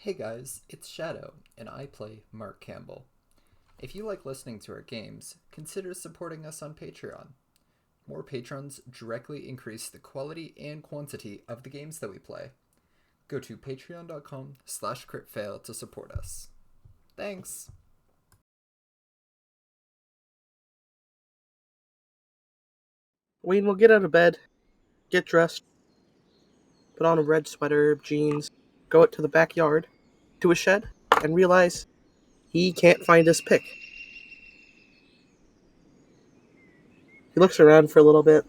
Hey guys, it's Shadow, and I play Mark Campbell. If you like listening to our games, consider supporting us on Patreon. More patrons directly increase the quality and quantity of the games that we play. Go to patreon.com/critfail to support us. Thanks! Wayne will get out of bed, get dressed, put on a red sweater, jeans, go out to the backyard, to a shed, and realize he can't find his pick. He looks around for a little bit.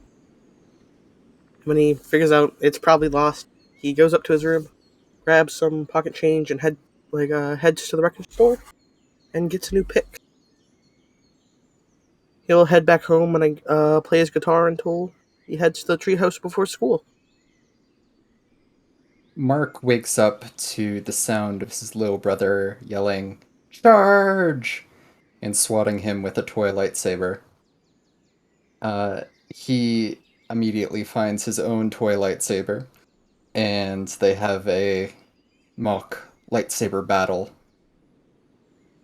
When he figures out it's probably lost, he goes up to his room, grabs some pocket change, and heads to the record store and gets a new pick. He'll head back home and play his guitar until he heads to the treehouse before school. Mark wakes up to the sound of his little brother yelling, "Charge!" and swatting him with a toy lightsaber. He immediately finds his own toy lightsaber, and they have a mock lightsaber battle.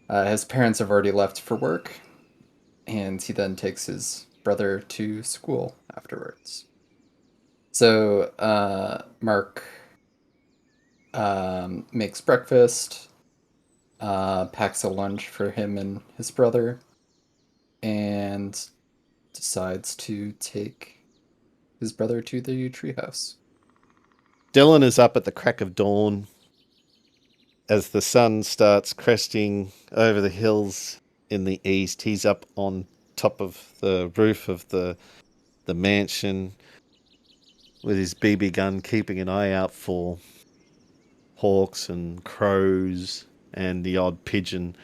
His parents have already left for work, and he then takes his brother to school afterwards. So Mark makes breakfast, packs a lunch for him and his brother, and decides to take his brother to the treehouse. Dillon is up at the crack of dawn as the sun starts cresting over the hills in the east. He's up on top of the roof of the mansion with his BB gun, keeping an eye out for hawks and crows and the odd pigeon,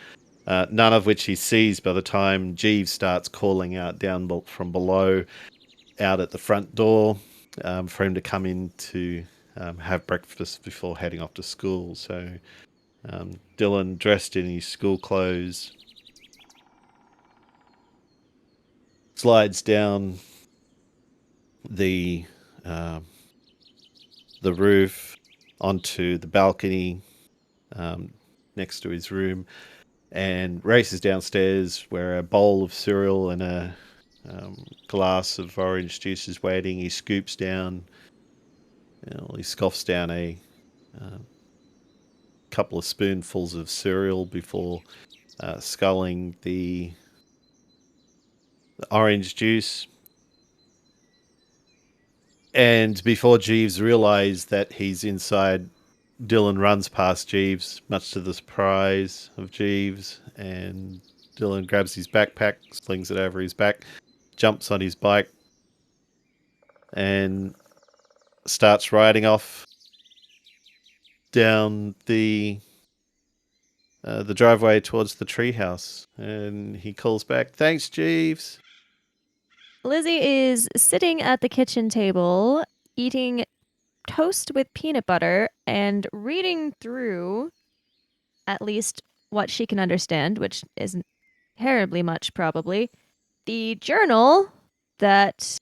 none of which he sees by the time Jeeves starts calling out down from below out at the front door for him to come in to have breakfast before heading off to school. So Dillon, dressed in his school clothes, slides down the roof onto the balcony next to his room and races downstairs where a bowl of cereal and a glass of orange juice is waiting. He scoops down, he scoffs down a couple of spoonfuls of cereal before sculling the orange juice. And before Jeeves realizes that he's inside, Dillon runs past Jeeves, much to the surprise of Jeeves, and Dillon grabs his backpack, slings it over his back, jumps on his bike, and starts riding off down the driveway towards the treehouse. And he calls back, "Thanks, Jeeves." Lizzie is sitting at the kitchen table, eating toast with peanut butter and reading through at least what she can understand, which isn't terribly much probably, the journal that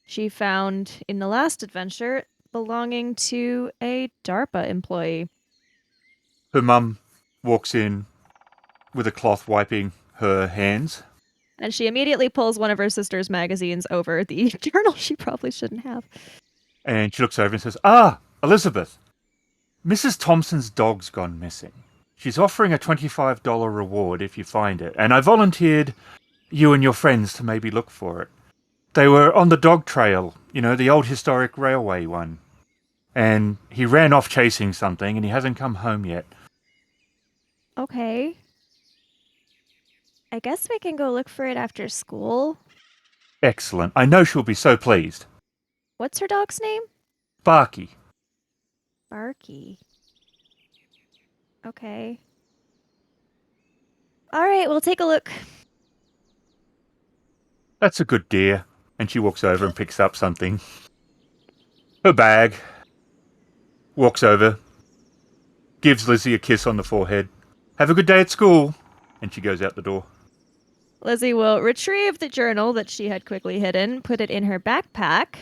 she found in the last adventure belonging to a DARPA employee. Her mum walks in with a cloth wiping her hands. And she immediately pulls one of her sister's magazines over the journal she probably shouldn't have. And she looks over and says, "Ah, Elizabeth, Mrs. Thompson's dog's gone missing. She's offering a $25 reward if you find it. And I volunteered you and your friends to maybe look for it. They were on the dog trail, the old historic railway one. And he ran off chasing something and he hasn't come home yet." Okay. I guess we can go look for it after school. Excellent. I know she'll be so pleased. What's her dog's name? Barky. Barky. Okay. All right, we'll take a look. That's a good dear. And she walks over and picks up something. Her bag. Walks over. Gives Lizzie a kiss on the forehead. "Have a good day at school." And she goes out the door. Lizzie will retrieve the journal that she had quickly hidden, put it in her backpack,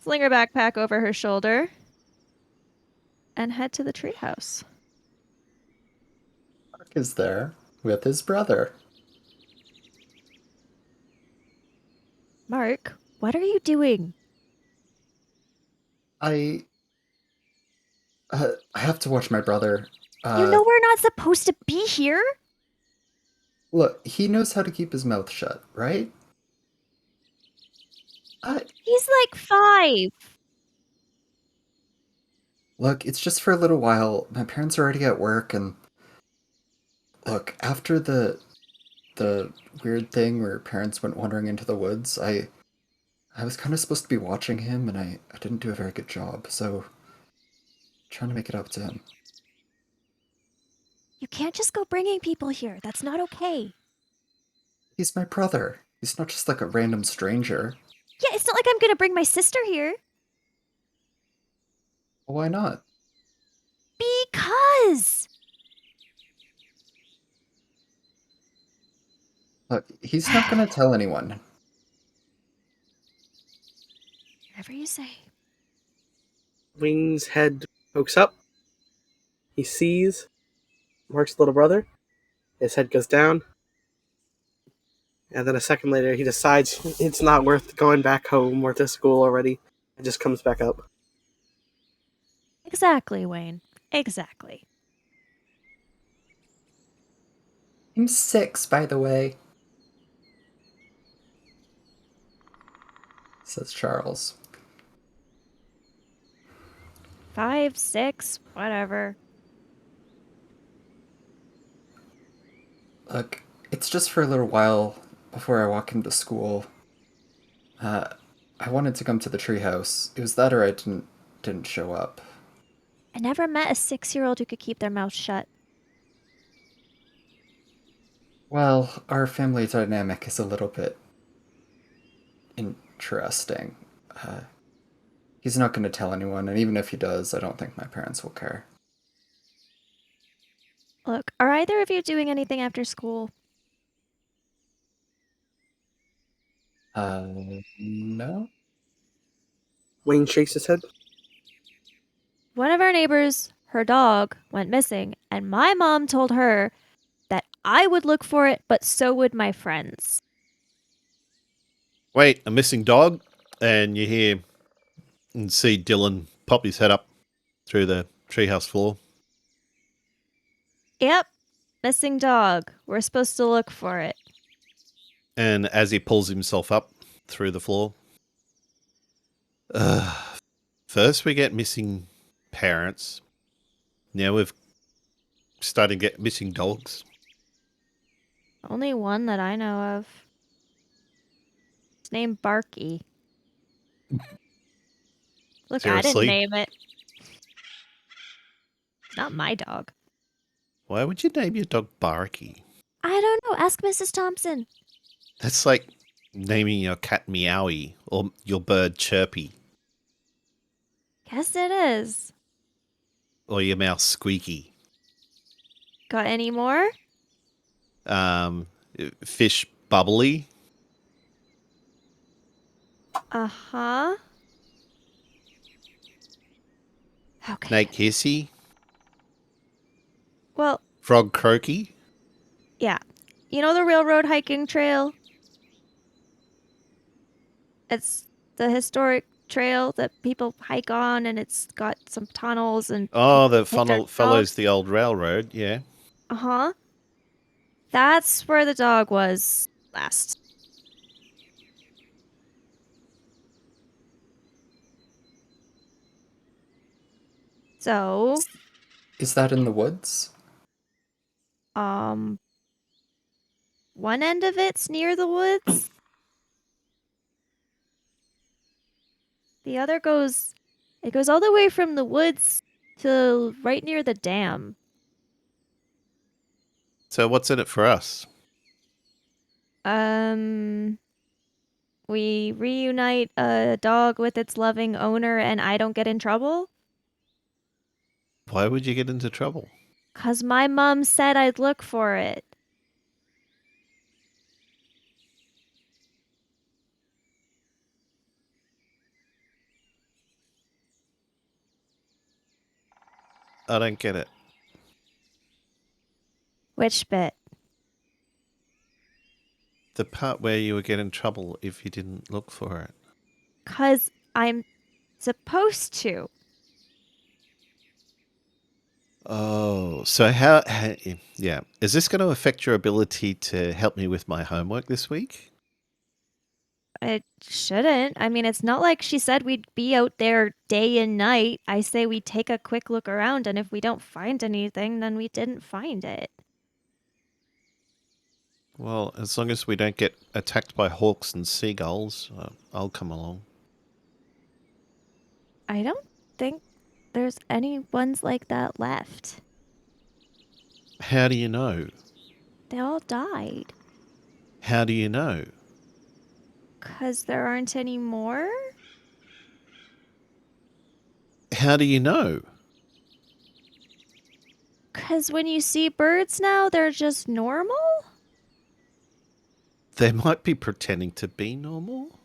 sling her backpack over her shoulder, and head to the treehouse. Mark is there with his brother. Mark, what are you doing? I I have to watch my brother. You know we're not supposed to be here. Look, he knows how to keep his mouth shut, right? I He's like 5. Look, it's just for a little while. My parents are already at work, and look, after the weird thing where parents went wandering into the woods, I was kind of supposed to be watching him, and I didn't do a very good job, so trying to make it up to him. You can't just go bringing people here. That's not okay. He's my brother. He's not just like a random stranger. Yeah, it's not like I'm gonna bring my sister here. Why not? Because. Look, he's not gonna tell anyone. Whatever you say. Wing's head pokes up. He sees Mark's little brother. His head goes down. And then a second later, he decides it's not worth going back home or to school already. And just comes back up. Exactly, Wayne. Exactly. I'm 6, by the way, says Charles. 5, 6, whatever. Look, it's just for a little while before I walk into school. Uh, I wanted to come to the treehouse. It was that or I didn't show up. I never met a 6-year-old who could keep their mouth shut. Well, our family dynamic is a little bit interesting. Uh, he's not going to tell anyone, and even if he does, I don't think my parents will care. Look, are either of you doing anything after school? No? Wayne shakes his head. One of our neighbors, her dog, went missing, and my mom told her that I would look for it, but so would my friends. Wait, a missing dog? And you hear and see Dillon pop his head up through the treehouse floor. Yep, missing dog. We're supposed to look for it. And as he pulls himself up through the floor, first we get missing parents. Now we've started to get missing dogs. Only one that I know of. It's named Barky. Look, I didn't Seriously? name it. It's not my dog. Why would you name your dog Barky? I don't know. Ask Mrs. Thompson. That's like naming your cat Meowie or your bird Chirpy Guess it is. or your mouse Squeaky. Got any more? Fish Bubbly. Uh-huh. Okay. Snake Hissy. Well, Frog Croaky. yeah. You know the railroad hiking trail? It's the historic trail that people hike on, and it's got some tunnels and Oh, the take their funnel follows dogs. the old railroad, yeah. Uh-huh. That's where the dog was last. So, Is that in the woods? um, one end of it's near the woods. The other it goes all the way from the woods to right near the dam. So what's in it for us? We reunite a dog with its loving owner and I don't get in trouble? Why would you get into trouble? 'Cause my mom said I'd look for it. I don't get it. Which bit? The part where you would get in trouble if you didn't look for it. 'Cause I'm supposed to. Oh, so yeah. Is this going to affect your ability to help me with my homework this week? It shouldn't. I mean, it's not like she said we'd be out there day and night. I say we take a quick look around, and if we don't find anything, then we didn't find it. Well, as long as we don't get attacked by hawks and seagulls, I'll come along. I don't think there's any ones like that left. How do you know? They all died. How do you know? 'Cause there aren't any more? How do you know? 'Cause when you see birds now, they're just normal? They might be pretending to be normal.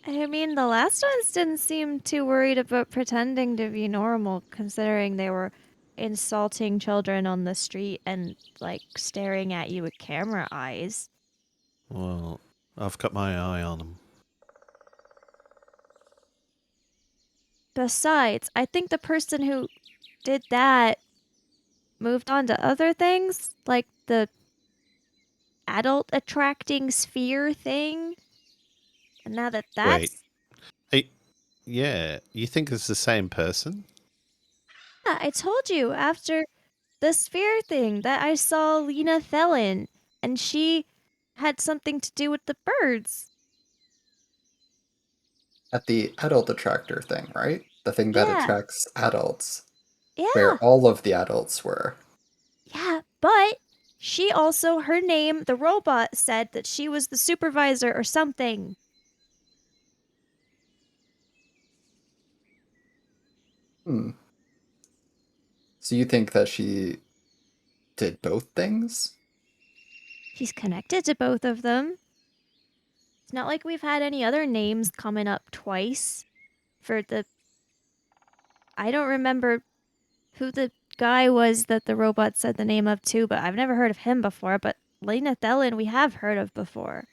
I mean, the last ones didn't seem too worried about pretending to be normal, considering they were insulting children on the street and, like, staring at you with camera eyes. Well, I've got my eye on them. Besides, I think the person who did that moved on to other things, like the adult attracting sphere thing. And now that Wait. that's... Yeah, you think it's the same person? Yeah, I told you after the sphere thing that I saw Lena Thelen, and she had something to do with the birds. At the adult attractor thing, right? The thing that Yeah. attracts adults, Yeah, where all of the adults were. yeah, but she also, her name, the robot said that she was the supervisor or something. So you think that she did both things? She's connected to both of them. It's not like we've had any other names coming up twice for the... I don't remember who the guy was that the robot said the name of too, but I've never heard of him before. But Lena Thelen we have heard of before.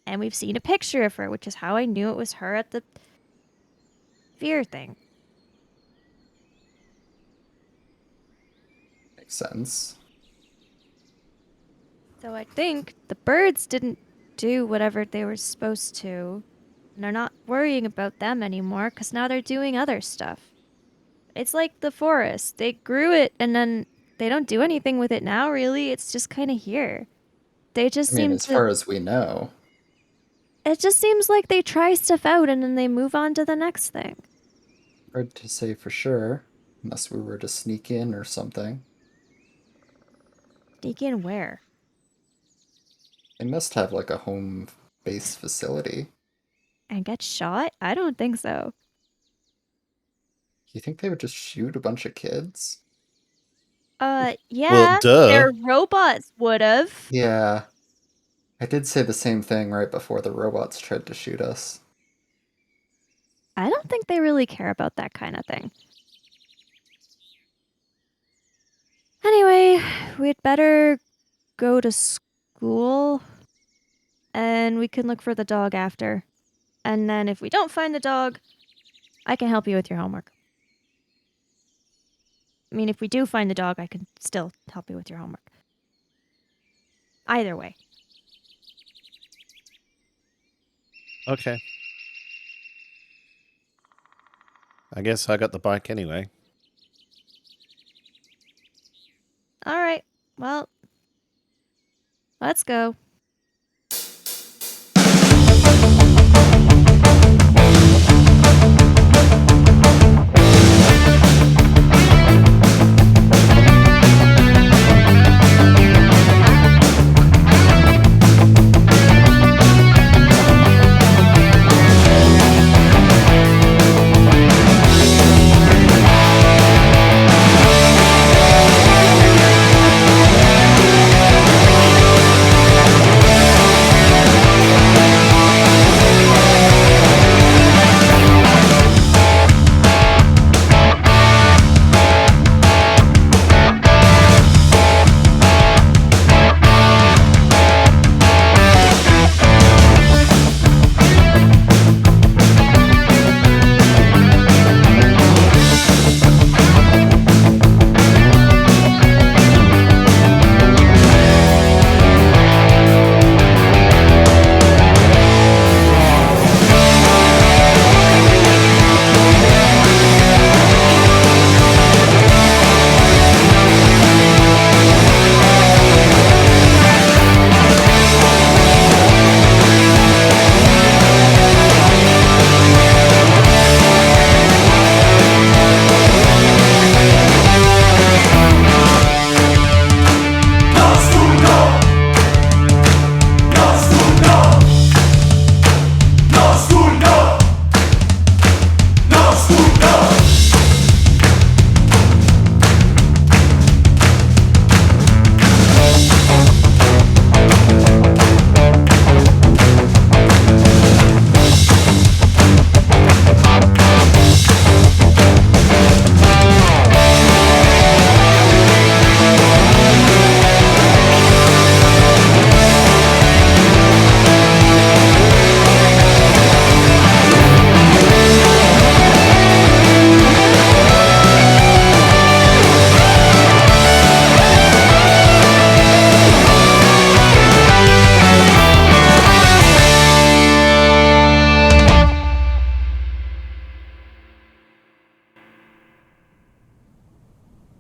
And we've seen a picture of her, which is how I knew it was her at the fear thing. Makes sense. So I think the birds didn't do whatever they were supposed to. And they're not worrying about them anymore because now they're doing other stuff. It's like the forest. They grew it and then they don't do anything with it now, really. It's just kind of here. They just I mean, seem as to... far as we know. It just seems like they try stuff out and then they move on to the next thing. Hard to say for sure, unless we were to sneak in or something. Sneak in where? They must have like a home base facility. And get shot? I don't think so. You think they would just shoot a bunch of kids? Yeah. Well, duh. Their robots would have. Yeah. I did say the same thing right before the robots tried to shoot us. I don't think they really care about that kind of thing. Anyway, we'd better go to school. And we can look for the dog after. And then if we don't find the dog, I can help you with your homework. I mean, if we do find the dog, I can still help you with your homework. Either way. Okay. I guess I got the bike anyway. All right. Well, let's go.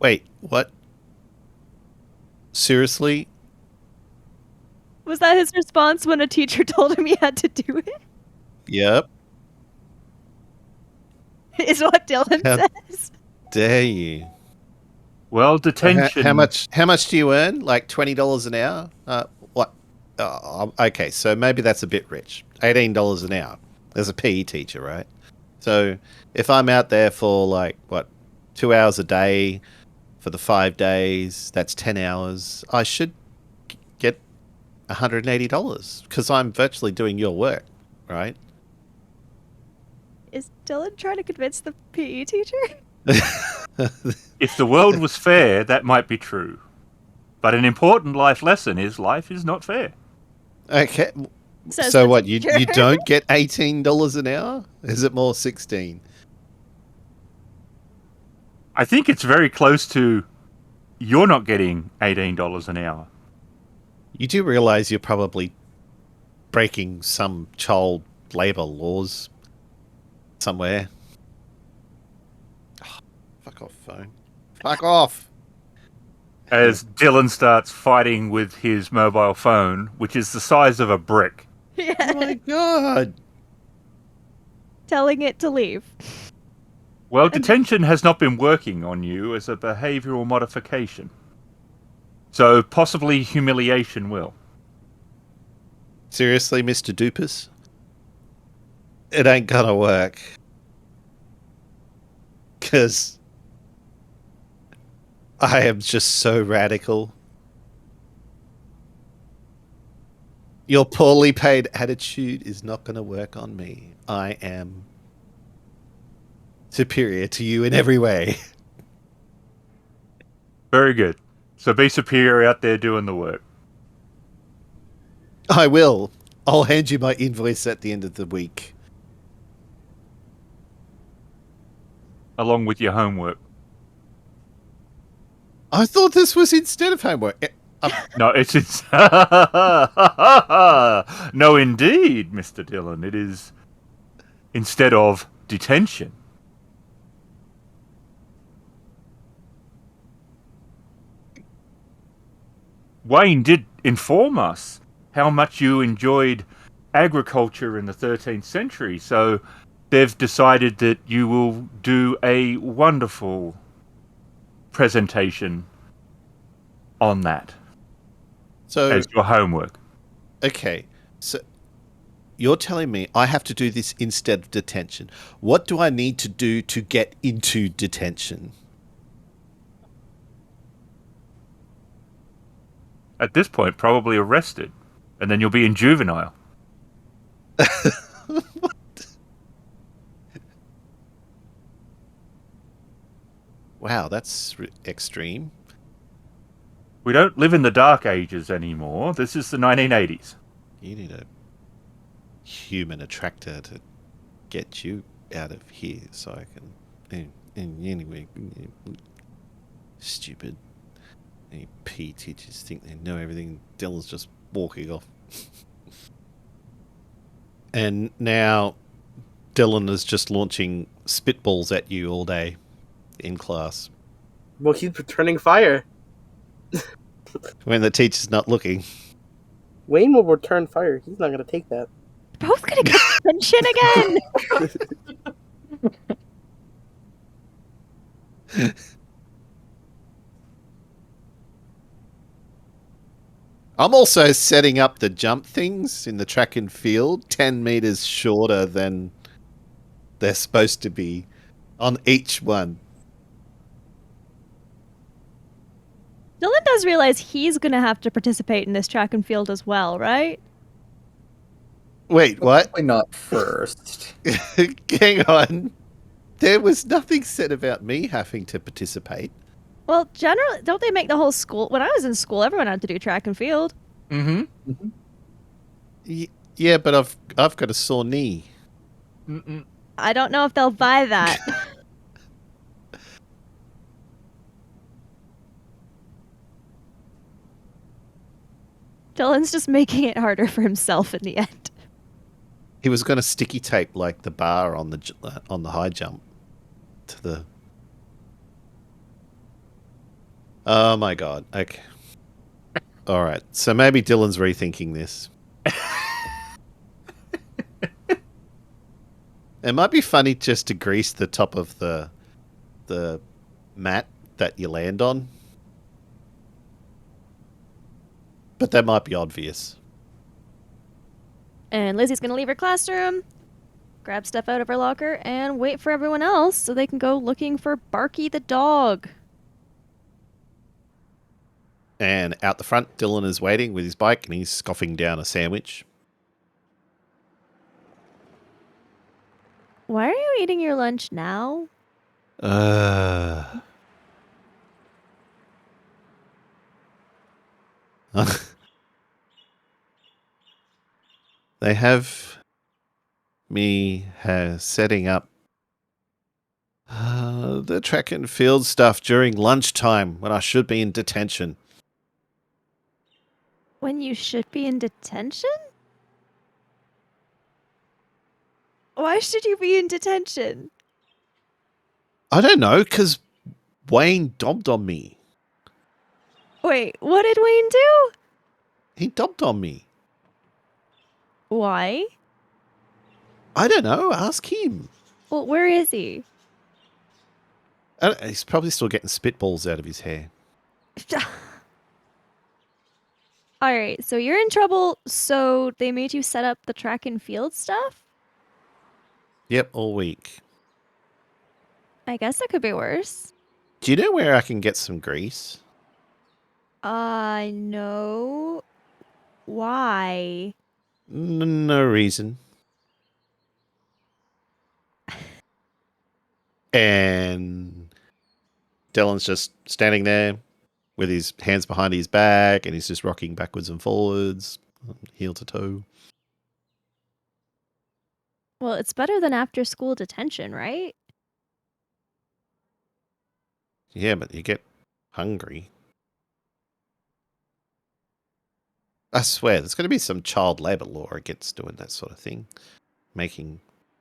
Wait, what? Seriously? Was that his response when a teacher told him he had to do it? Yep. Is what Dillon How says. dare you? Well, detention. How much do you earn? Like $20 an hour? What? Okay, so maybe that's a bit rich. $18 an hour as a PE teacher, right? So if I'm out there for like 2 hours a day for the 5 days, that's 10 hours. I should get $180 because I'm virtually doing your work, right? Is Dillon trying to convince the PE teacher? If the world was fair, that might be true. But an important life lesson is life is not fair. Okay. Says So the what? You teacher. don't get $18 an hour? Is it more 16? I think it's very close to you're not getting $18 an hour. You do realize you're probably breaking some child labor laws somewhere. Oh, fuck off, phone. Fuck off. As Dillon starts fighting with his mobile phone, which is the size of a brick. Yeah. Oh my god. Telling it to leave. Well, detention has not been working on you as a behavioral modification. So possibly humiliation will. Seriously, Mr. Dupas? It ain't gonna work. 'Cause I am just so radical. Your poorly paid attitude is not gonna work on me. I am superior to you in every way. Very good. So be superior out there doing the work. I will. I'll hand you my invoice at the end of the week. Along with your homework. I thought this was instead of homework. No, it's no, indeed, Mr. Dillon. It is instead of detention. Wayne did inform us how much you enjoyed agriculture in the 13th century, so they've decided that you will do a wonderful presentation on that So, as your homework. okay. So, you're telling me I have to do this instead of detention. What do I need to do to get into detention? At this point, probably arrested, and then you'll be in juvenile. Wow, that's extreme. We don't live in the dark ages anymore. This is the 1980s. You need a human attractor to get you out of here so I can... Anyway, stupid. Any PE teachers think they know everything. Dillon's just walking off. And now Dillon is just launching spitballs at you all day in class Well, he's returning fire. when the teacher's not looking. Wayne will return fire. He's not gonna take that. Both gonna get detention again. I'm also setting up the jump things in the track and field 10 meters shorter than they're supposed to be on each one. Dillon does realize he's gonna have to participate in this track and field as well, right? Wait, what? Probably not first. Hang on. There was nothing said about me having to participate. Well, generally, don't they make the whole school? When I was in school, everyone had to do track and field. Mm-hmm. Yeah, but I've got a sore knee. Mm-mm. I don't know if they'll buy that. Dillon's just making it harder for himself in the end. He was going to sticky tape like the bar on the high jump to the. Oh my god. Okay. All right. So maybe Dylan's rethinking this. It might be funny just to grease the top of the mat that you land on. But that might be obvious. And Lizzie's gonna leave her classroom, grab stuff out of her locker, and wait for everyone else so they can go looking for Barky the dog. And out the front, Dylan is waiting with his bike and he's scoffing down a sandwich. Why are you eating your lunch now? They have me setting up the track and field stuff during lunchtime when I should be in detention. When you should be in detention? Why should you be in detention? I don't know, because Wayne dobbed on me. Wait, what did Wayne do? He dobbed on me. Why? I don't know. Ask him. Well, where is he? He's probably still getting spitballs out of his hair. Alright, so you're in trouble, so they made you set up the track and field stuff? Yep, all week. I guess that could be worse. Do you know where I can get some grease? No. Why? No reason. And Dylan's just standing there with his hands behind his back and he's just rocking backwards and forwards, heel to toe. Well, it's better than after school detention, right? Yeah, but you get hungry. I swear, there's going to be some child labour law against doing that sort of thing. Making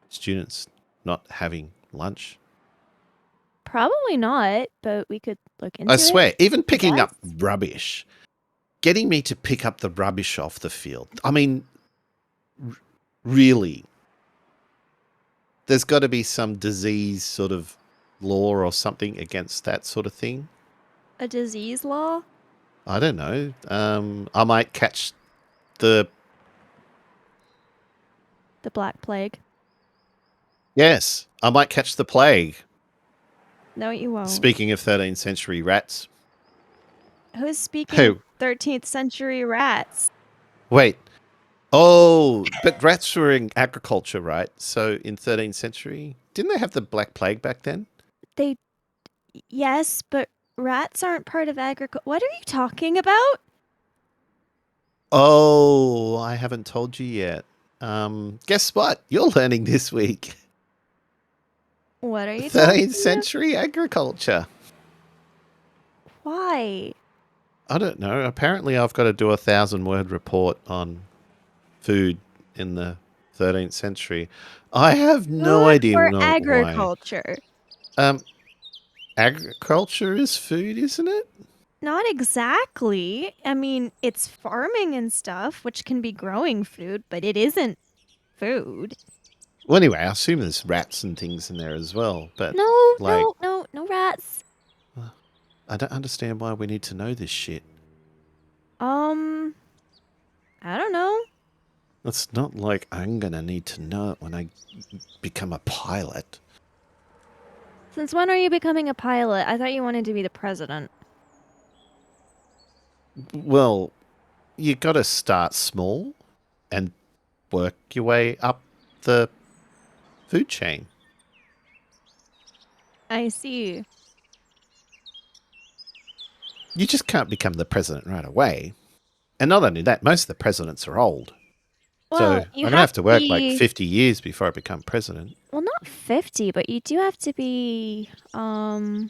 students not having lunch. Probably not, but we could look into I it. swear, even picking up guess. rubbish. Getting me to pick up the rubbish off the field. I mean, really. There's got to be some disease sort of law or something against that sort of thing. A disease law? I don't know. I might catch the... The Black Plague. Yes, I might catch the plague. No, you won't. Speaking of 13th century rats. Who's speaking Who? 13th century rats? Wait. Oh, but rats were in agriculture, right? So in 13th century, didn't they have the Black Plague back then? Yes, but rats aren't part of agriculture. What are you talking about? Oh, I haven't told you yet. Guess what? You're learning this week. What are you 13th talking century agriculture. Why? I don't know. Apparently I've got to do a 1,000-word report on food in the 13th century. I have no idea For why. agriculture. Agriculture is food, isn't it? Not exactly. I mean, it's farming and stuff, which can be growing food, but it isn't food. Well, anyway, I assume there's rats and things in there as well. But No, like, no rats. I don't understand why we need to know this shit. I don't know. It's not like I'm gonna need to know it when I become a pilot. Since when are you becoming a pilot? I thought you wanted to be the president. Well, you got to start small and work your way up the food chain. I see. You just can't become the president right away. And not only that, most of the presidents are old. Well, so I'm you going to have to work be- like 50 years before I become president. Well, not 50, but you do have to be, I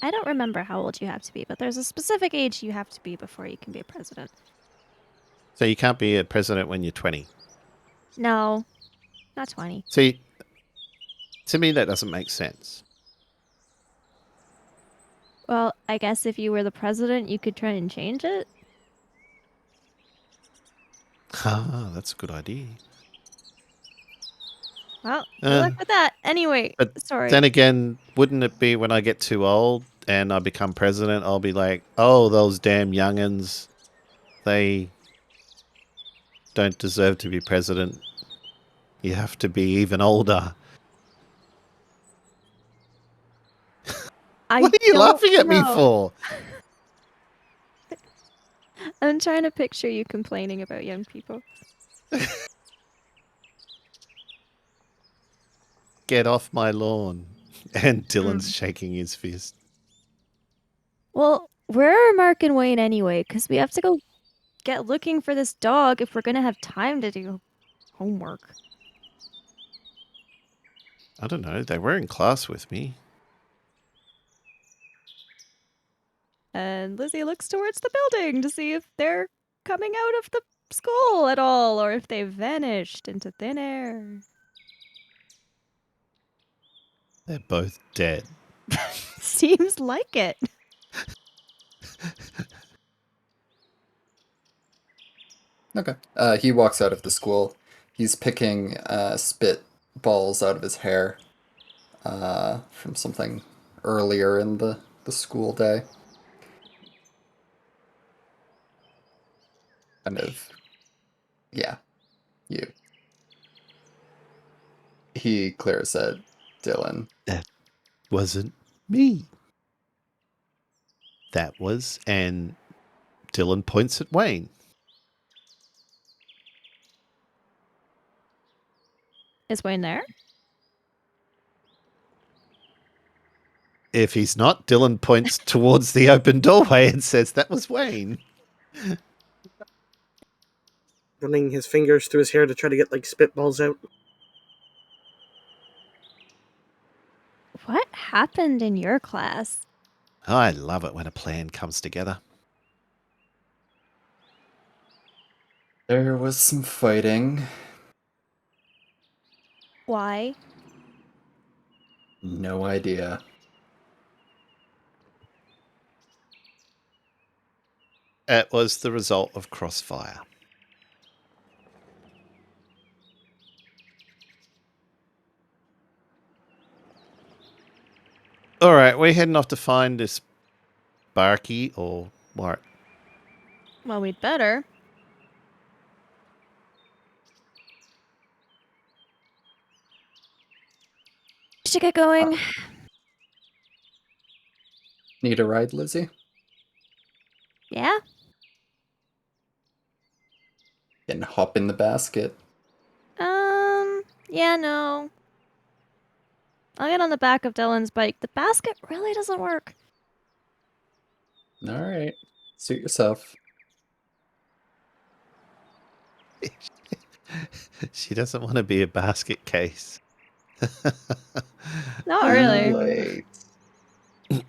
don't remember how old you have to be, but there's a specific age you have to be before you can be a president. So you can't be a president when you're 20. No, not 20. See, to me that doesn't make sense. Well, I guess if you were the president, you could try and change it. Ah, that's a good idea. Well, good luck with that. Anyway, But sorry. then again, wouldn't it be when I get too old and I become president, I'll be like, oh, those damn youngins, they don't deserve to be president. You have to be even older. I What are you don't laughing at me know. for? I'm trying to picture you complaining about young people. Get off my lawn. And Dillon's shaking his fist. Well, where are Mark and Wayne anyway? Because we have to go get looking for this dog if we're going to have time to do homework. I don't know. They were in class with me. And Lizzie looks towards the building to see if they're coming out of the school at all or if they've vanished into thin air. They're both dead. Seems like it. Okay. He walks out of the school. He's picking spit balls out of his hair from something earlier in the school day. Kind of, yeah, you. He glares at Dillon. That wasn't me. That was, and Dillon points at Wayne. Is Wayne there? If he's not, Dillon points towards the open doorway and says, that was Wayne. Running his fingers through his hair to try to get, like, spitballs out. What happened in your class? I love it when a plan comes together. There was some fighting. Why? No idea. It was the result of crossfire. All right, we're heading off to find this Barky or what? Well, we'd better. Should get going. Need a ride, Lizzie? Yeah? And hop in the basket. Yeah, no. I'll get on the back of Dillon's bike. The basket really doesn't work. All right. Suit yourself. She doesn't want to be a basket case. Not really. Wait.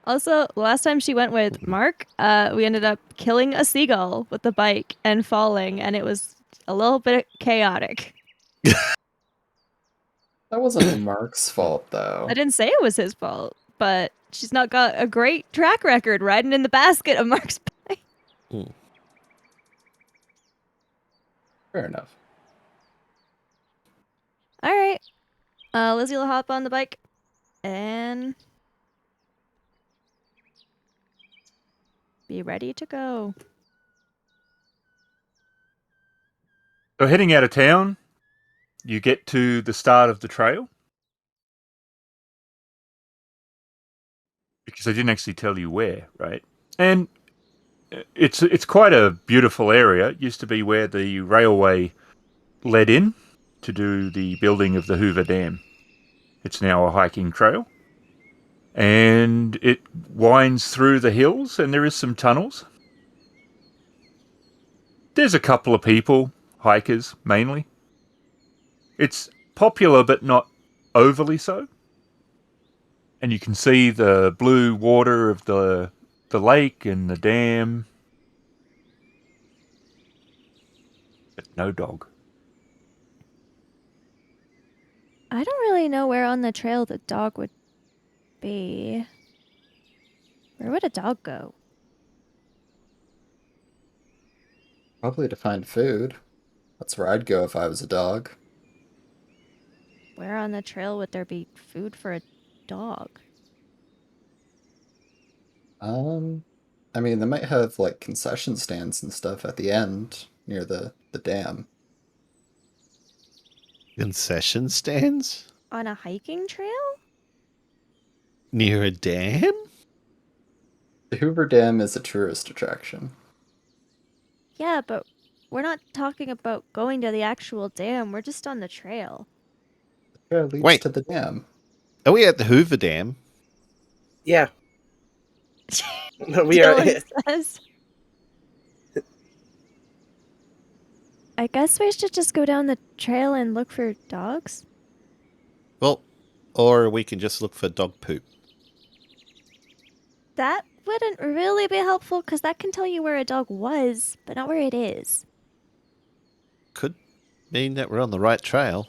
Also, last time she went with Mark, we ended up killing a seagull with the bike and falling, and it was a little bit chaotic. That wasn't Mark's fault, though. I didn't say it was his fault, but she's not got a great track record riding in the basket of Mark's bike. Fair enough. All right. Lizzie will hop on the bike and be ready to go. So heading out of town, you get to the start of the trail. Because I didn't actually tell you where, right? And it's quite a beautiful area. It used to be where the railway led in to do the building of the Hoover Dam. It's now a hiking trail. And it winds through the hills, and there is some tunnels. There's a couple of people, hikers mainly. It's popular, but not overly so. And you can see the blue water of the lake and the dam. But no dog. I don't really know where on the trail the dog would be. Where would a dog go? Probably to find food. That's where I'd go if I was a dog. Where on the trail would there be food for a dog? Um, I mean, they might have like concession stands and stuff at the end near the dam. Concession stands? On a hiking trail? Near a dam? The Hoover Dam is a tourist attraction. Yeah, but we're not talking about going to the actual dam. We're just on the trail. The trail leads Wait, to the dam. are we at the Hoover Dam? Yeah, we are. Dillon says. I guess we should just go down the trail and look for dogs. Well, or we can just look for dog poop. That wouldn't really be helpful because that can tell you where a dog was, but not where it is. Could mean that we're on the right trail.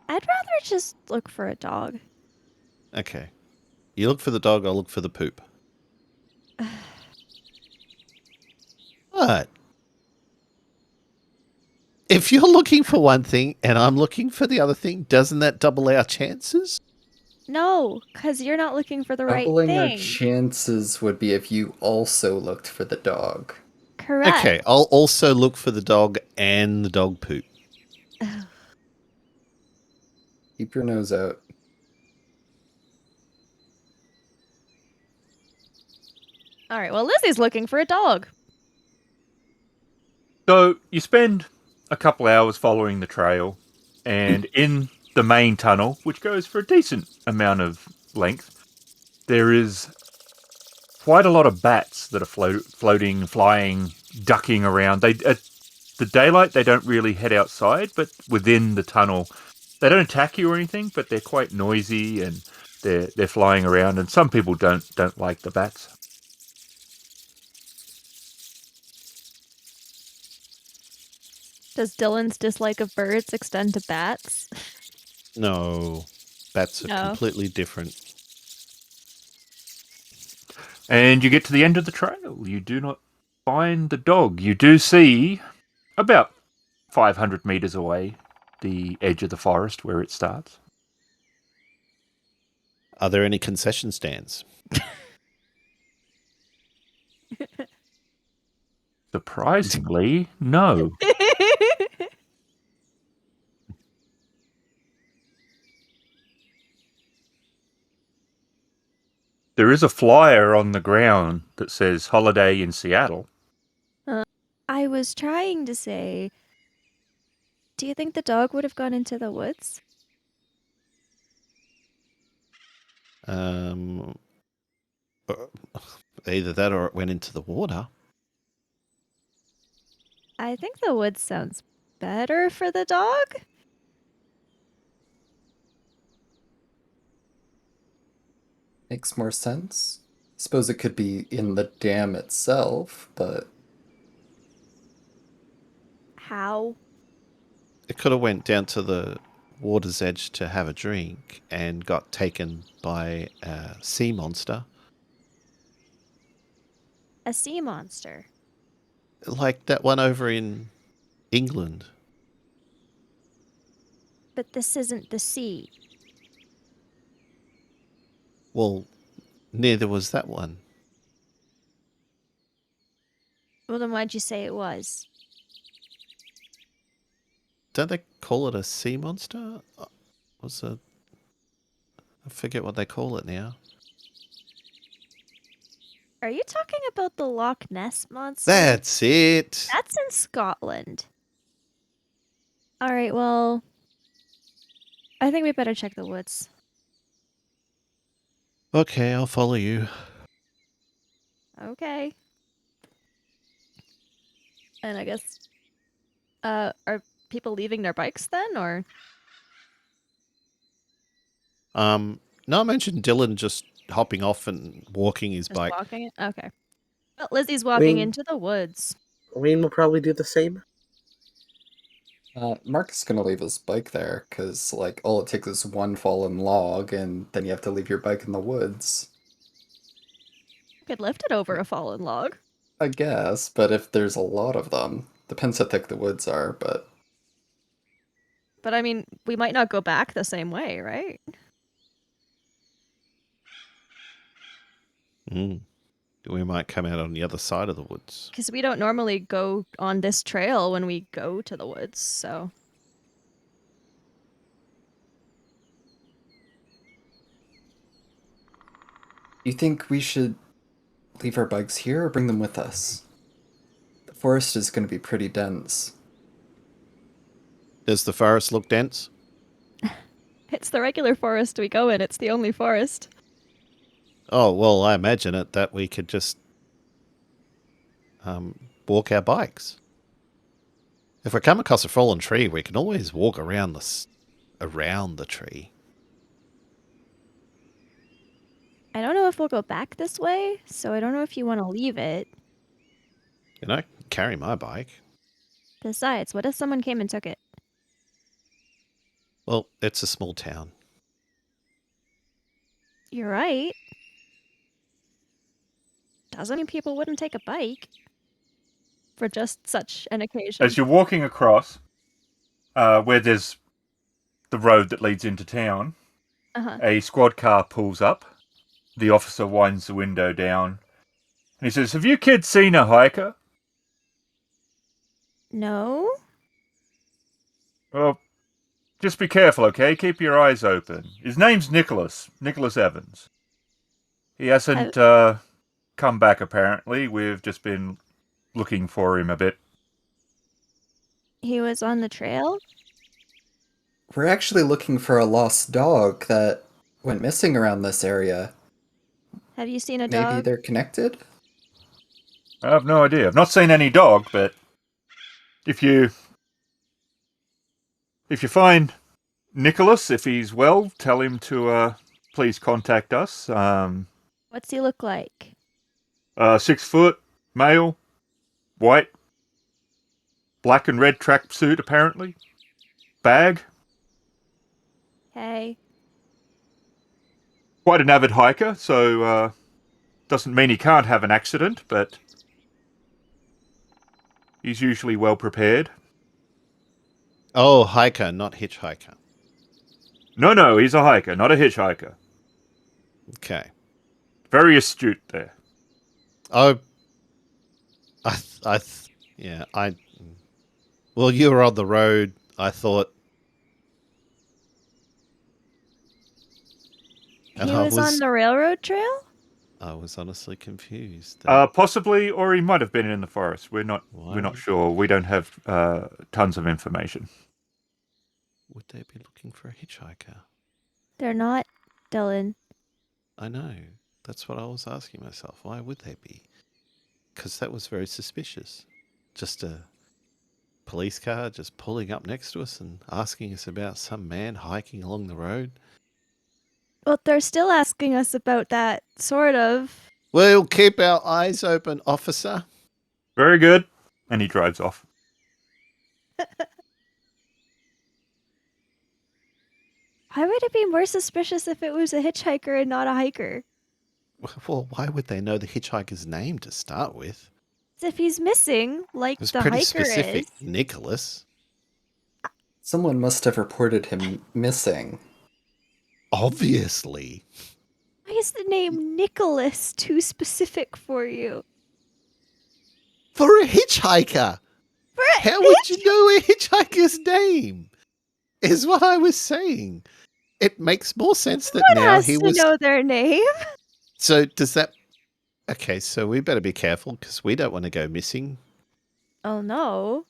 I'd rather just look for a dog. Okay. You look for the dog, I'll look for the poop. What? If you're looking for one thing and I'm looking for the other thing, doesn't that double our chances? No, because you're not looking for the right Doubling our thing. chances would be if you also looked for the dog. Correct. Okay, I'll also look for the dog and the dog poop. Keep your nose out. All right, well, Lizzie's looking for a dog. So you spend a couple hours following the trail, and in the main tunnel, which goes for a decent amount of length, there is quite a lot of bats that are floating, flying, ducking around. They at the daylight they don't really head outside, but within the tunnel, they don't attack you or anything. But they're quite noisy and they're flying around. And some people don't like the bats. Does Dillon's dislike of birds extend to bats? No, bats are No. completely different. And you get to the end of the trail. You do not find the dog. You do see about 500 meters away the edge of the forest where it starts. Are there any concession stands? Surprisingly, no. There is a flyer on the ground that says holiday in Seattle. I was trying to say, do you think the dog would have gone into the woods? Uh, Either that or it went into the water. I think the woods sounds better for the dog. Makes more sense. Suppose it could be in the dam itself, but How? It could have went down to the water's edge to have a drink and got taken by a sea monster. A sea monster. Like that one over in England. But this isn't the sea. Well, neither was that one. Well, then why'd you say it was? Don't they call it a sea monster? Was it? I forget what they call it now. Are you talking about the Loch Ness monster? That's it. That's in Scotland. All right, well, I think we better check the woods. Okay, I'll follow you. Okay. And I guess, are people leaving their bikes then, or? No, I mentioned Dillon just hopping off and walking his Just bike. walking it? Okay. Well, Lizzie's walking mean- into the woods. Wayne will probably do the same. Mark's gonna leave his bike there, because, like, all it takes is one fallen log, and then you have to leave your bike in the woods. Could lift it over a fallen log. I guess, but if there's a lot of them, depends how thick the woods are, but But I mean, we might not go back the same way, right? Mm. We might come out on the other side of the woods. Because we don't normally go on this trail when we go to the woods, so. you think we should leave our bikes here or bring them with us? The forest is going to be pretty dense. Does the forest look dense? It's the regular forest we go in, it's the only forest. Oh, well, I imagine it that we could just walk our bikes. If we come across a fallen tree, we can always walk around the tree. I don't know if we'll go back this way, so I don't know if you want to leave it. And I can carry my bike. Besides, what if someone came and took it? Well, it's a small town. You're right. Doesn't mean people wouldn't take a bike for just such an occasion. As you're walking across, where there's the road that leads into town, Uh-huh. a squad car pulls up. The officer winds the window down, and he says, "Have you kids seen a hiker?" No? Well, just be careful, okay? Keep your eyes open. His name's Nicholas Evans. He hasn't come back, apparently. We've just been looking for him a bit. He was on the trail? We're actually looking for a lost dog that went missing around this area. Have you seen a Maybe dog? they're connected? I have no idea. I've not seen any dog, but if you find Nicholas, if he's well, tell him to please contact us. What's he look like? 6 foot, male, white, black and red tracksuit apparently, bag. Hey. Quite an avid hiker, so doesn't mean he can't have an accident, but he's usually well prepared. Oh, hiker, not hitchhiker. No, he's a hiker, not a hitchhiker. Okay. Very astute there. Oh, well, you were on the road. I thought. And He was on the railroad trail? I was honestly confused. Possibly, or he might have been in the forest. We're not Why sure. We don't have tons of information. would they be looking for a hitchhiker? They're not, Dillon. I know. That's what I was asking myself. Why would they be? Because that was very suspicious. Just a police car just pulling up next to us and asking us about some man hiking along the road. Well, they're still asking us about that, sort of. We'll keep our eyes open, officer. Very good. And he drives off. Why would it be more suspicious if it was a hitchhiker and not a hiker? Well, why would they know the hitchhiker's name to start with? If he's missing, like It was the pretty hiker specific. is. Nicholas. Someone must have reported him missing. Obviously. Why is the name Nicholas too specific for you? For a hitchhiker. For a How would you know a hitchhiker's name? Is what I was saying. It makes more sense that One now has he to was. know their name. So does that? Okay, so we better be careful because we don't want to go missing. Oh no.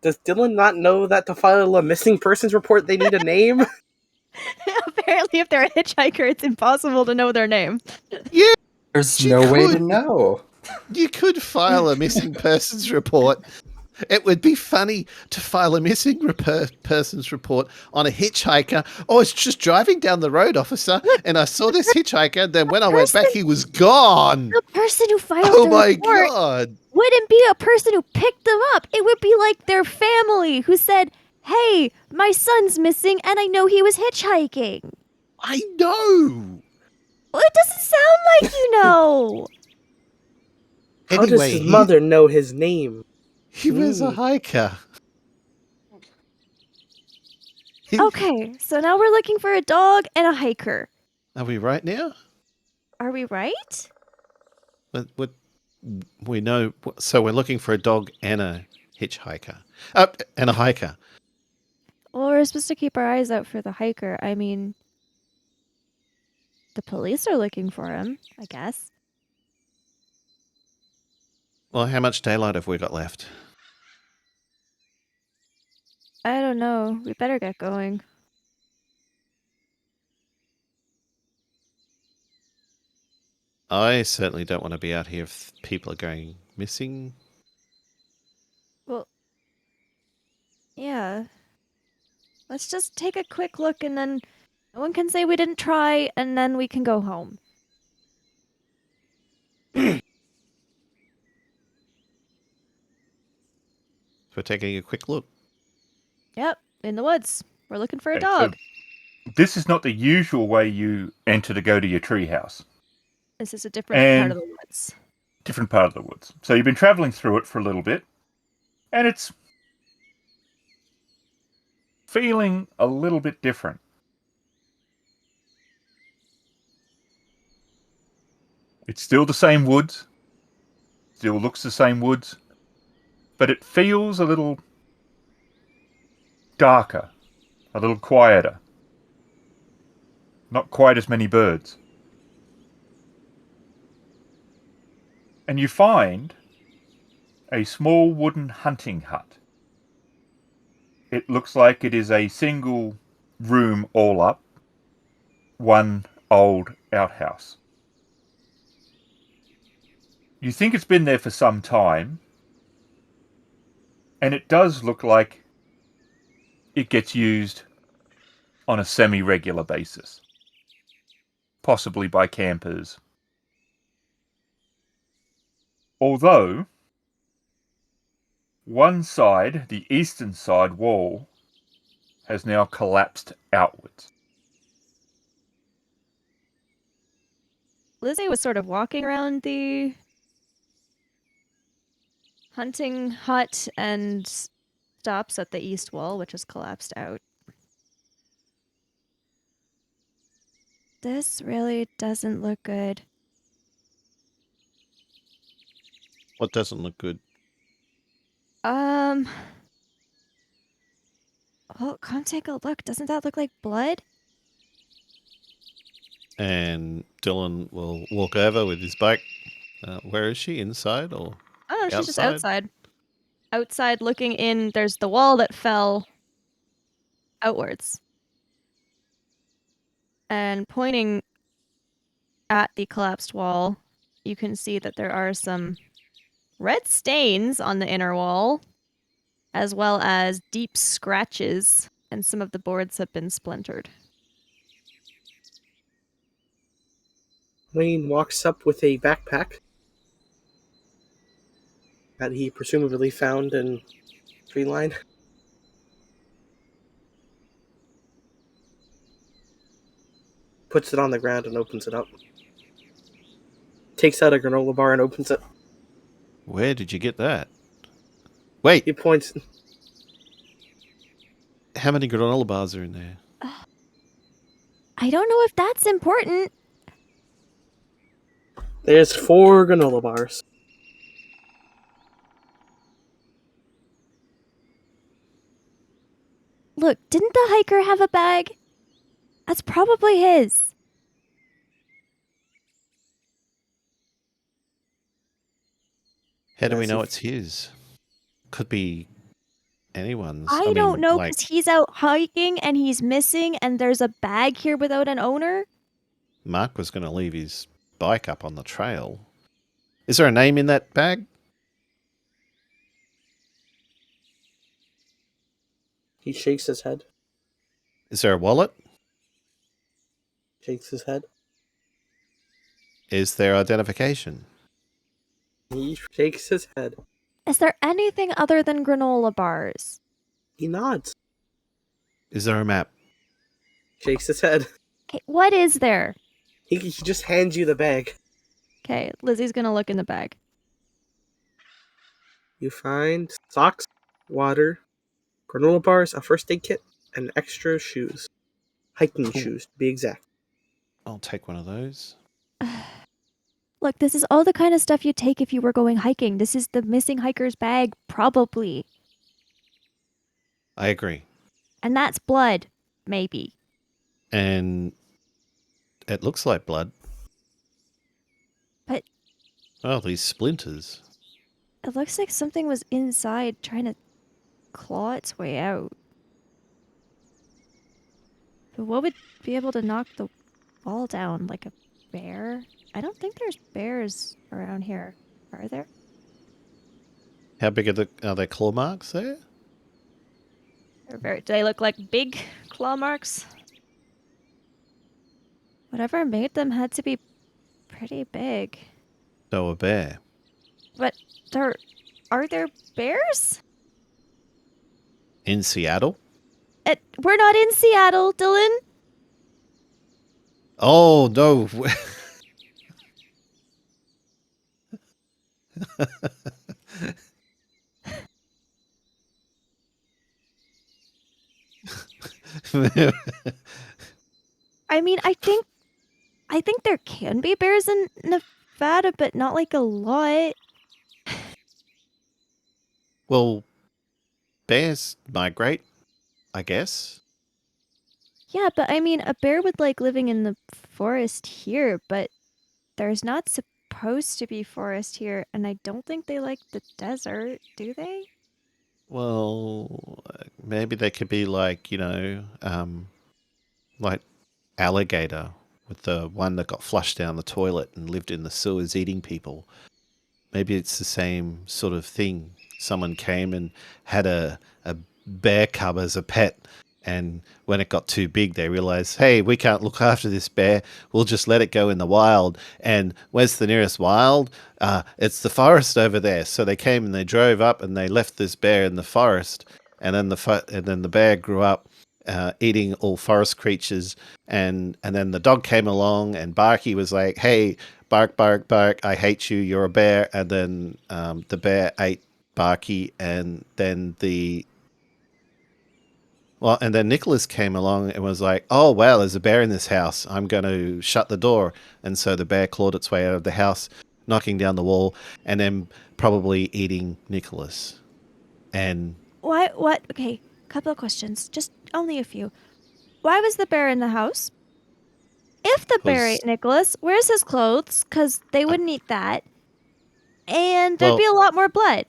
Does Dillon not know that to file a missing persons report they need a name? Apparently, if they're a hitchhiker, it's impossible to know their name. Yeah, There's You no way to could. know. you could file a missing persons report. It would be funny to file a missing persons report on a hitchhiker. Oh, it's just driving down the road, officer, and I saw this hitchhiker. Then when I went back, he was gone. The person who filed Oh the my report god! wouldn't be a person who picked them up. It would be like their family who said, "Hey, my son's missing, and I know he was hitchhiking." I know. Well, it doesn't sound like you know. How does his mother know his name? He was a hiker. Okay, so now we're looking for a dog and a hiker. Are we right now? Are we right? What we know. So we're looking for a dog and a hitchhiker, and a hiker. Well, we're supposed to keep our eyes out for the hiker. I mean, the police are looking for him, I guess. Well, how much daylight have we got left? I don't know. We better get going. I certainly don't want to be out here if people are going missing. Well, yeah. Let's just take a quick look and then no one can say we didn't try and then we can go home. We're taking a quick look. Yep, in the woods. We're looking for a Okay, so dog. this is not the usual way you enter to go to your treehouse. This is a different part of the woods. Different part of the woods. So you've been traveling through it for a little bit, and it's feeling a little bit different. It's still the same woods, still looks the same woods, but it feels a little darker, a little quieter. Not quite as many birds. And you find a small wooden hunting hut. It looks like it is a single room all up, one old outhouse. You think it's been there for some time, and it does look like it gets used on a semi-regular basis, possibly by campers. Although, one side, the eastern side wall, has now collapsed outwards. Lizzie was sort of walking around the hunting hut and stops at the east wall, which has collapsed out. This really doesn't look good. What doesn't look good? Well, come take a look. Doesn't that look like blood? And Dillon will walk over with his bike. Where is she? Inside or Oh, she's just outside? outside. Outside looking in, there's the wall that fell outwards. And pointing at the collapsed wall, you can see that there are some red stains on the inner wall, as well as deep scratches, and some of the boards have been splintered. Wayne walks up with a backpack that he presumably found in tree line. Puts it on the ground and opens it up. Takes out a granola bar and opens it. Where did you get that? Wait, He points. how many granola bars are in there? I don't know if that's important. There's 4 granola bars. Look, didn't the hiker have a bag? That's probably his. How do we Yes, know if- it's his? Could be anyone's. I don't know like, because he's out hiking and he's missing and there's a bag here without an owner. Mark was going to leave his bike up on the trail. Is there a name in that bag? He shakes his head. Is there a wallet? Shakes his head. Is there identification? He shakes his head. Is there anything other than granola bars? He nods. Is there a map? Shakes his head. Okay, what is there? He just hands you the bag. Okay, Lizzie's gonna look in the bag. You find socks, water, granola bars, a first aid kit, and extra shoes. Hiking Cool. shoes, to be exact. I'll take one of those. Look, this is all the kind of stuff you'd take if you were going hiking. This is the missing hiker's bag, probably. I agree. And that's blood, maybe. And it looks like blood. But Oh, these splinters. it looks like something was inside trying to claw its way out. But what would be able to knock the wall down? Like a bear? I don't think there's bears around here. Are there? How big are there claw marks there? Do they look like big claw marks? Whatever made them had to be pretty big. So a bear. But are there bears? In Seattle? We're not in Seattle, Dillon. Oh, no. I mean, I think there can be bears in Nevada, but not like a lot. Well, bears migrate, I guess. Yeah, but I mean, a bear would like living in the forest here, but there's not supposed to be forest here, and I don't think they like the desert, do they? Well, maybe they could be like, like alligator with the one that got flushed down the toilet and lived in the sewers eating people. Maybe it's the same sort of thing. Someone came and had a bear cub as a pet, and when it got too big, they realized, hey, we can't look after this bear. We'll just let it go in the wild. And where's the nearest wild? It's the forest over there. So they came and they drove up and they left this bear in the forest. And then the bear grew up eating all forest creatures. And then the dog came along, and Barky was like, hey, bark, bark, bark, I hate you, you're a bear. And then the bear ate Barky, and then and then Nicholas came along and was like, oh, wow, there's a bear in this house. I'm going to shut the door. And so the bear clawed its way out of the house, knocking down the wall, and then probably eating Nicholas. And What? Okay, couple of questions. Just only a few. Why was the bear in the house? If the bear was, ate Nicholas, where's his clothes? Because they wouldn't eat that. And there'd well, be a lot more blood.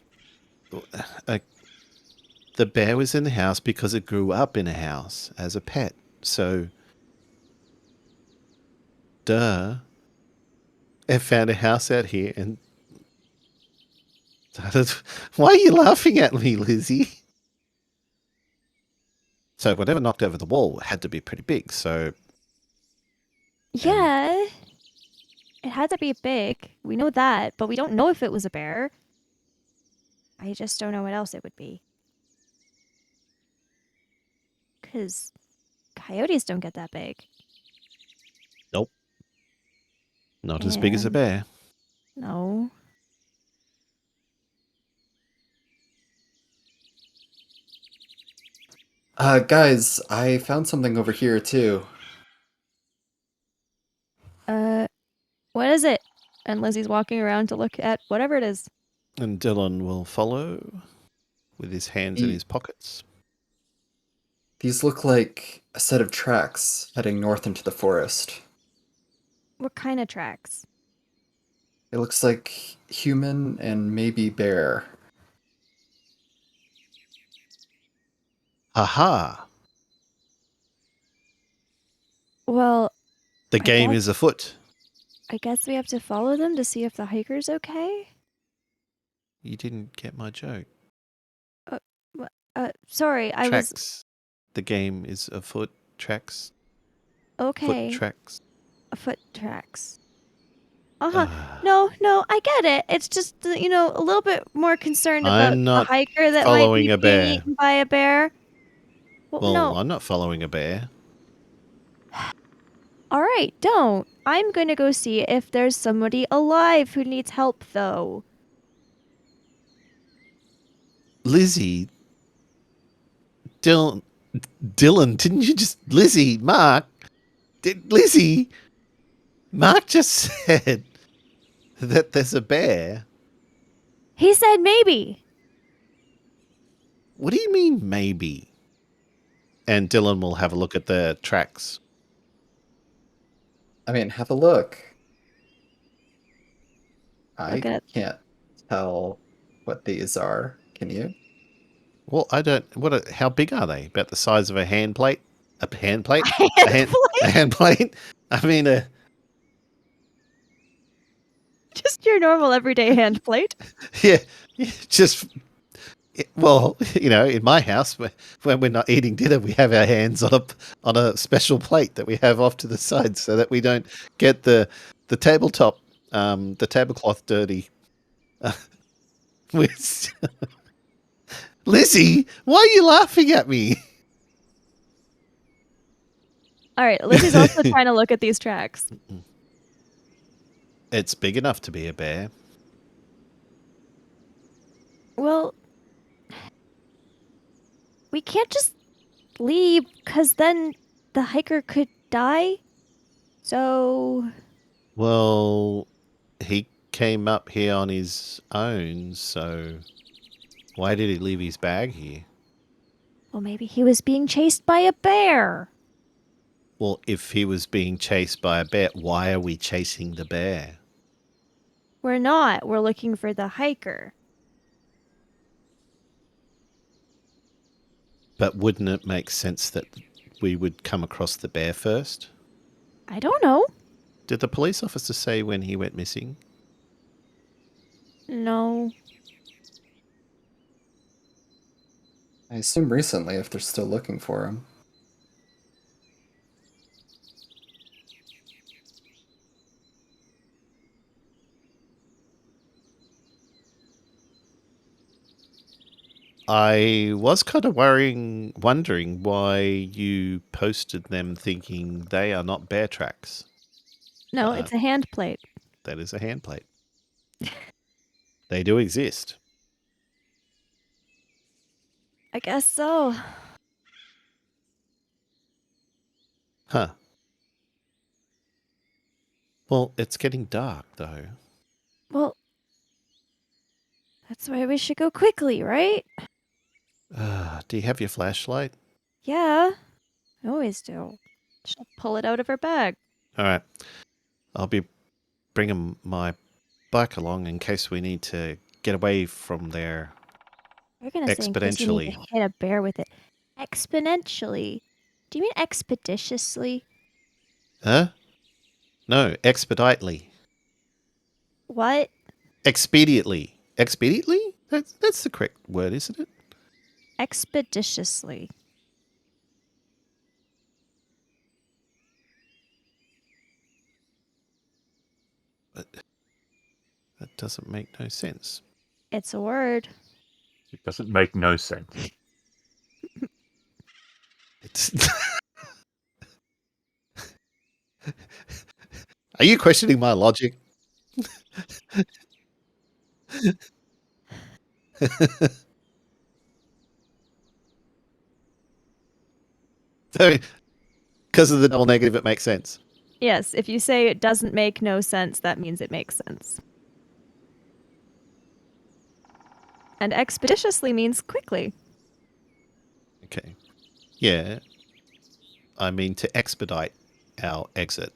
the bear was in the house because it grew up in a house as a pet. So, duh. It found a house out here and started. Why are you laughing at me, Lizzie? So, whatever knocked over the wall had to be pretty big. So, Yeah. It had to be big. We know that, but we don't know if it was a bear. I just don't know what else it would be. Because coyotes don't get that big. nope. Not as big as a bear. No. Guys, I found something over here too. What is it? And Lizzie's walking around to look at whatever it is. And Dillon will follow with his hands in Ye- his pockets. These look like a set of tracks heading north into the forest. What kind of tracks? It looks like human and maybe bear. Aha! Well, The game guess- is afoot. I guess we have to follow them to see if the hiker's okay? You didn't get my joke. Sorry, I was... Tracks. The game is afoot. Tracks. Okay. Foot tracks. Foot tracks. No, I get it. It's just, a little bit more concerned about I'm the not hiker that might following be a being bear. eaten by a bear. Well, No. I'm not following a bear. All right, don't. I'm going to go see if there's somebody alive who needs help, though. Lizzie, Dillon, didn't you just... Lizzie, Mark, Lizzie, Mark just said that there's a bear. He said maybe. What do you mean, maybe? And Dillon will have a look at the tracks. I mean, have a look. I Look at it. can't tell what these are. Can you? Well, I don't... How big are they? About the size of a hand plate? A hand plate? Hand A hand plate? I mean, Just your normal everyday hand plate. yeah, just... Well, in my house, when we're not eating dinner, we have our hands on a special plate that we have off to the side so that we don't get the tabletop, the tablecloth dirty. Lizzie, why are you laughing at me? All right, Lizzie's also trying to look at these tracks. It's big enough to be a bear. Well, we can't just leave, because then the hiker could die. So, Well, he came up here on his own, so why did he leave his bag here? well, maybe he was being chased by a bear. Well, if he was being chased by a bear, why are we chasing the bear? We're not. We're looking for the hiker. But wouldn't it make sense that we would come across the bear first? I don't know. Did the police officer say when he went missing? No. I assume recently if they're still looking for him. I was kind of wondering why you posted them thinking they are not bear tracks. No, it's a hand plate. That is a hand plate. They do exist. I guess so. Huh. Well, it's getting dark, though. Well, that's why we should go quickly, right? Do you have your flashlight? Yeah, I always do. She'll pull it out of her bag. All right. I'll be bringing my bike along in case we need to get away from there. We're gonna say in case you need Exponentially. to hit a bear with it. Exponentially. Do you mean expeditiously? Huh? No, expeditely. What? Expediently. Expediently? That's the correct word, isn't it? Expeditiously. But that doesn't make no sense. It's a word. It doesn't make no sense. It's Are you questioning my logic? Because of the double negative, it makes sense. Yes, if you say it doesn't make no sense, that means it makes sense. And expeditiously means quickly. Okay. Yeah. I mean to expedite our exit.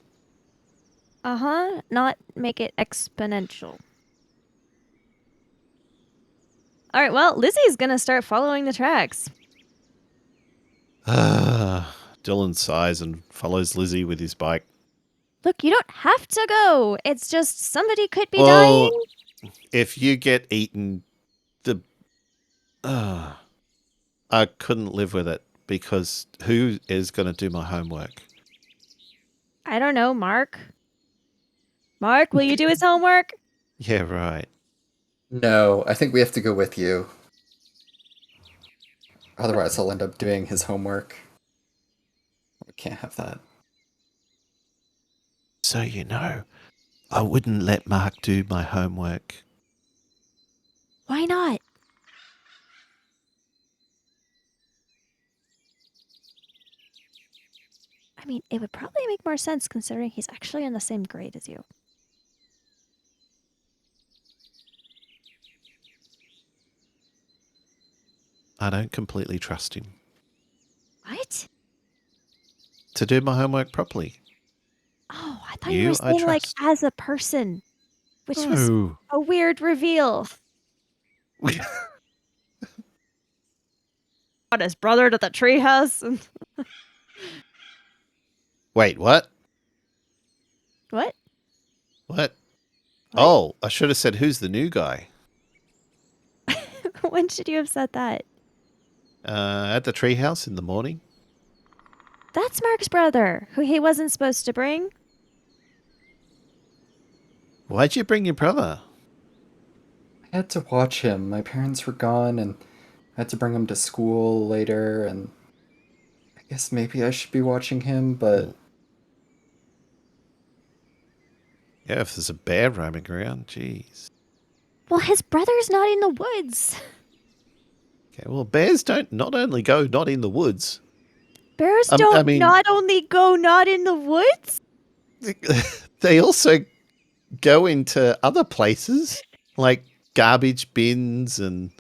Uh-huh, not make it exponential. All right, well, Lizzie's gonna start following the tracks. Dillon sighs and follows Lizzie with his bike. Look, you don't have to go. It's just somebody could be Well, dying. if you get eaten, I couldn't live with it because who is going to do my homework? I don't know, Mark. Mark, will you do his homework? Yeah, right. No, I think we have to go with you. Otherwise, I'll end up doing his homework. We can't have that. So I wouldn't let Mark do my homework. Why not? I mean, it would probably make more sense considering he's actually in the same grade as you. I don't completely trust him What? to do my homework properly. Oh, I thought you were I saying like trust. as a person, which was No. a weird reveal. What, his brother to the treehouse? Wait, what? What? What? Oh, I should have said, who's the new guy? When should you have said that? At the treehouse in the morning. That's Mark's brother, who he wasn't supposed to bring. Why'd you bring your brother? I had to watch him. My parents were gone, and I had to bring him to school later, and I guess maybe I should be watching him, but Yeah, if there's a bear roaming around, jeez. Well, his brother's not in the woods. Okay, well, bears don't not only go not in the woods. Bears I don't mean- not only go not in the woods. They also go into other places, like garbage bins and...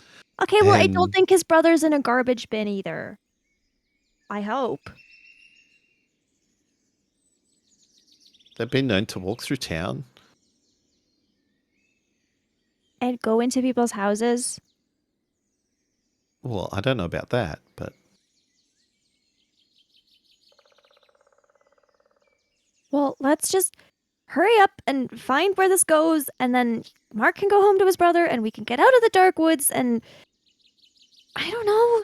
Okay, well, I don't And- think his brother's in a garbage bin either. I hope. They've been known to walk through town. And go into people's houses. Well, I don't know about that, but... Well, let's just hurry up and find where this goes, and then Mark can go home to his brother, and we can get out of the dark woods, and I don't know.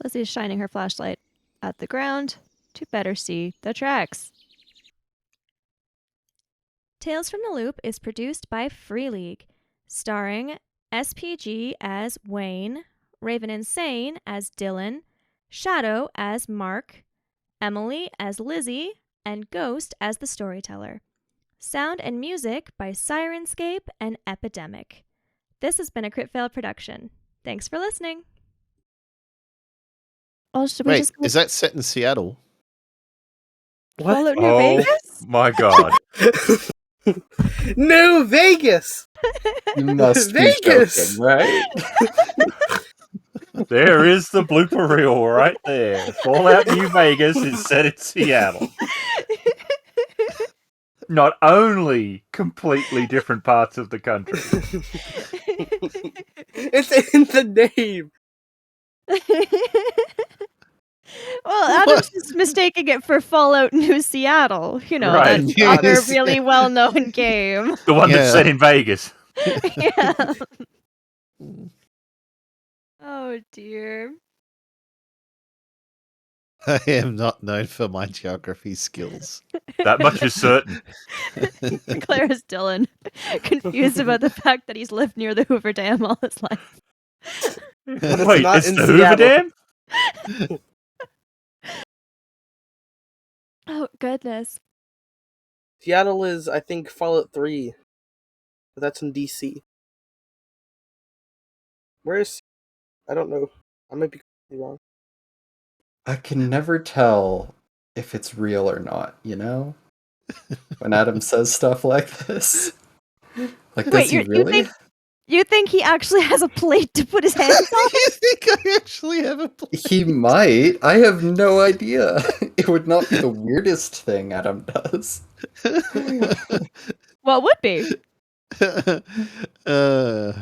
Lizzie's shining her flashlight at the ground to better see the tracks. Tales from the Loop is produced by Free League, starring SPG as Wayne, Raveninsane as Dillon, Shadow as Mark, Emily as Lizzie, and Ghost as the Storyteller. Sound and music by Sirenscape and Epidemic. This has been a Crit Fail production. Thanks for listening. Oh, should we Wait, just is that set in Seattle? follow What? New Oh Vegas? my god. New Vegas! you must be Vegas! joking, right? There is the blooper reel right there. Fallout New Vegas is set in Seattle. Not only completely different parts of the country. It's in the name. Well, Adam's just mistaking it for Fallout New Seattle. You know, Right. that Yes. other really well-known game. The one that's Yeah. set in Vegas. Yeah. Oh, dear. I am not known for my geography skills. That much is certain. Claire's Dillon, confused about the fact that he's lived near the Hoover Dam all his life. But Wait, not it's in the Hoover Seattle. Dam? Oh, goodness. Seattle is, I think, Fallout 3. But that's in DC. Where is... I don't know. I might be completely wrong. I can never tell if it's real or not, you know? When Adam says stuff like this. Like, Wait, does he you really? You think he actually has a plate to put his hands on? You think I actually have a plan? He might. I have no idea. It would not be the weirdest thing Adam does. What would be? uh,